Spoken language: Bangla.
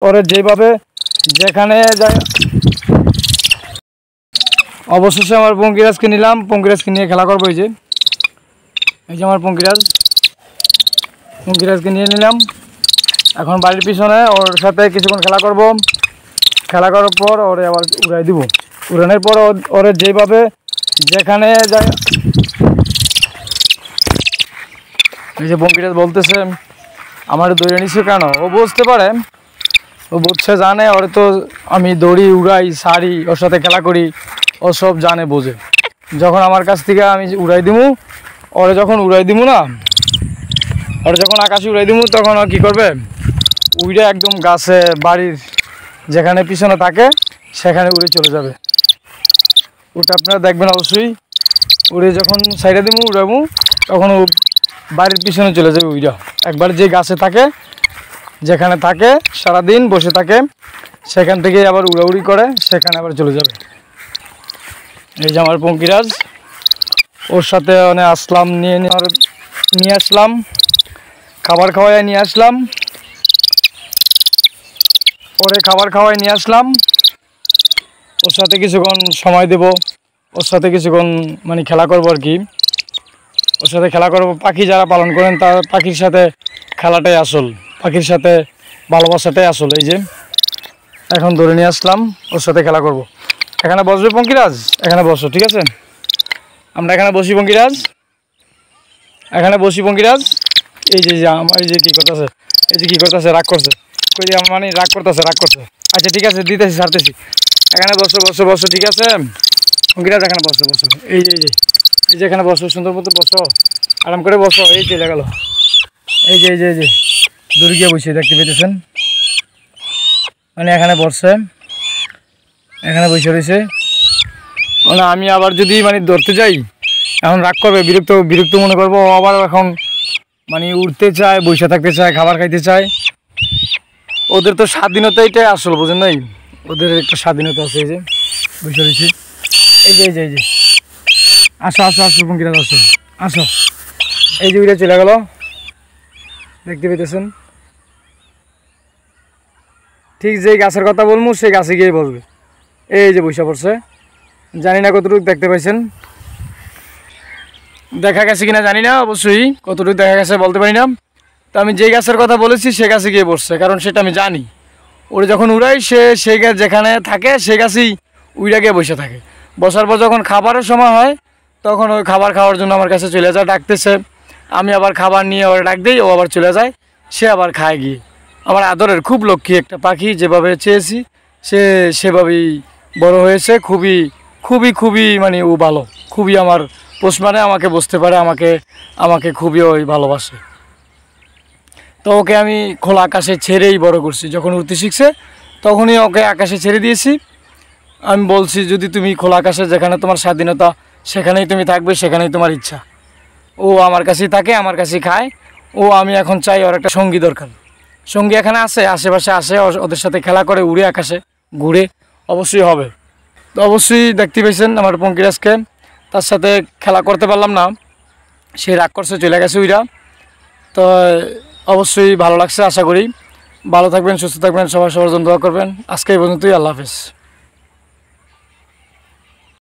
ওরে যেভাবে যেখানে যায়। অবশেষে আমার পঙ্কিরাজকে নিলাম, পঙ্কিরাজকে নিয়ে খেলা করবো। এই যে আমার পঙ্কিরাজকে নিয়ে নিলাম। এখন বাড়ির পিছনে ওর সাথে কিছুক্ষণ খেলা করব। খেলা করার পর ওরে আবার উড়াই দিব। উড়ানোর পর ওরে যেভাবে যেখানে যায়। এই যে পঙ্কিরাজ বলতেছে আমার দৌড়ে নিচ্ছে কেন, ও বুঝতে পারে, ও বুঝছে, জানে ওরে তো আমি দড়ি উড়াই সারি, ওর সাথে খেলা করি, ও সব জানে বোঝে। যখন আমার কাছ থেকে আমি উড়াই দিমু, ওরে যখন উড়াই দিমু না, ওরে যখন আকাশে উড়াই দিমু, তখন ও কী করবে, উড়ে একদম গাছে বাড়ির যেখানে পিছনে থাকে সেখানে উড়ে চলে যাবে। ওটা আপনারা দেখবেন অবশ্যই। উড়ে যখন সাইডে দিমু উড়াবো, তখন ও বাড়ির পিছনে চলে যাবে। উইরা একবার যে গাছে থাকে, যেখানে থাকে সারাদিন বসে থাকে, সেখান থেকে আবার উড়াউড়ি করে সেখানে আবার চলে যাবে। এই যে আমার পঙ্কিরাজ, ওর সাথে আসলাম, নিয়ে আসলাম, খাবার খাওয়ায় নিয়ে আসলাম, ওরে খাবার খাওয়ায় নিয়ে আসলাম। ওর সাথে কিছুক্ষণ সময় দেব, ওর সাথে কিছুক্ষণ খেলা করবো আর কি। ওর সাথে খেলা করবো। পাখি যারা পালন করেন তার পাখির সাথে খেলাটাই আসল, পাখির সাথে ভালোবাসাটাই আসল। এই যে এখন ধরে নিয়ে আসলাম, ওর সাথে খেলা করব। এখানে বসবে পঙ্কিরাজ, এখানে বসো, ঠিক আছে? আমরা এখানে বসি পঙ্কিরাজ, এখানে বসি পঙ্কিরাজ। এই যে আমার এই যে কী করতেছে, এই যে কী করতেছে, রাগ করছে, কই যে রাগ করতেছে, রাগ করছে। আচ্ছা ঠিক আছে, দিতেছি, ছাড়তেছি। এখানে বসো বসো বসো, ঠিক আছে পঙ্কিরাজ, এখানে বসো বসো। এই যে এই যে এখানে বসো, সুন্দর মতো বসো, আরাম করে বসো। এই চলে গেল, এই যে এই যে দূরে গিয়ে বসে, দেখতে পেতেছেন? এখানে বসছে, এখানে বসে রয়েছে। আমি আবার যদি ধরতে যাই, এখন রাগ করবে, বিরক্ত মনে করবো। ও আবার এখন উঠতে চায়, বসে থাকতে চায়, খাবার খাইতে চায়। ওদের তো স্বাধীনতাটাই আসল, বোঝেন নাই? ওদের একটা স্বাধীনতা আছে। এই যে বসে রয়েছে, এই যে এই যে এই যে আসো আসো আসো পঙ্কিরাজ, আসো আসো। এই যে উড়ে চলে গেল, দেখতে পেতেছেন? ঠিক যেই গাছের কথা বলবো সেই গাছে গিয়ে বসবে। এই যে বসে পড়ছে, জানি না কতটুকু দেখতে পাইছেন, দেখা গেছে কিনা জানি না, অবশ্যই কতটুকু দেখা গেছে বলতে পারি না। তো আমি যেই গাছের কথা বলেছি সে গাছে গিয়ে বসছে, কারণ সেটা আমি জানি। ওরে যখন উড়াই, সেই গাছ যেখানে থাকে সেই গাছেই উড়ে গিয়ে বসে থাকে। বসার পর যখন খাবারের সময় হয়, তখন ওই খাবার খাওয়ার জন্য আমার কাছে চলে যায়, ডাকতেছে। আমি আবার খাবার নিয়ে ওরা ডাক দিই, ও আবার চলে যায়, সে আবার খায় গিয়ে। আমার আদরের খুব লক্ষ্মী একটা পাখি, যেভাবে চেয়েছি সে সেভাবেই বড় হয়েছে। খুবই খুবই খুবই ও ভালো, খুবই আমার পোষ, আমাকে বুঝতে পারে, আমাকে খুবই ওই ভালোবাসে। তো ওকে আমি খোলা আকাশে ছেড়েই বড় করছি। যখন উড়তে শিখছে তখনই ওকে আকাশে ছেড়ে দিয়েছি। আমি বলছি, যদি তুমি খোলা আকাশে, যেখানে তোমার স্বাধীনতা, সেখানেই তুমি থাকবে, সেখানেই তোমার ইচ্ছা। ও আমার কাছেই থাকে, আমার কাছেই খায়। আমি এখন চাই ওর একটা সঙ্গী দরকার। সঙ্গী এখানে আছে, আশেপাশে আসে, ওদের সাথে খেলা করে, উড়ে আকাশে ঘুরে, অবশ্যই হবে। তো অবশ্যই দেখতে পেয়েছেন আমার পঙ্কিরাজকে, তার সাথে খেলা করতে পারলাম না, সে রাগ করছে, চলে গেছে উইরা। তো অবশ্যই ভালো লাগছে, আশা করি ভালো থাকবেন, সুস্থ থাকবেন, সবার জন্য দোয়া করবেন। আজকে এই পর্যন্তই, আল্লাহ হাফেজ।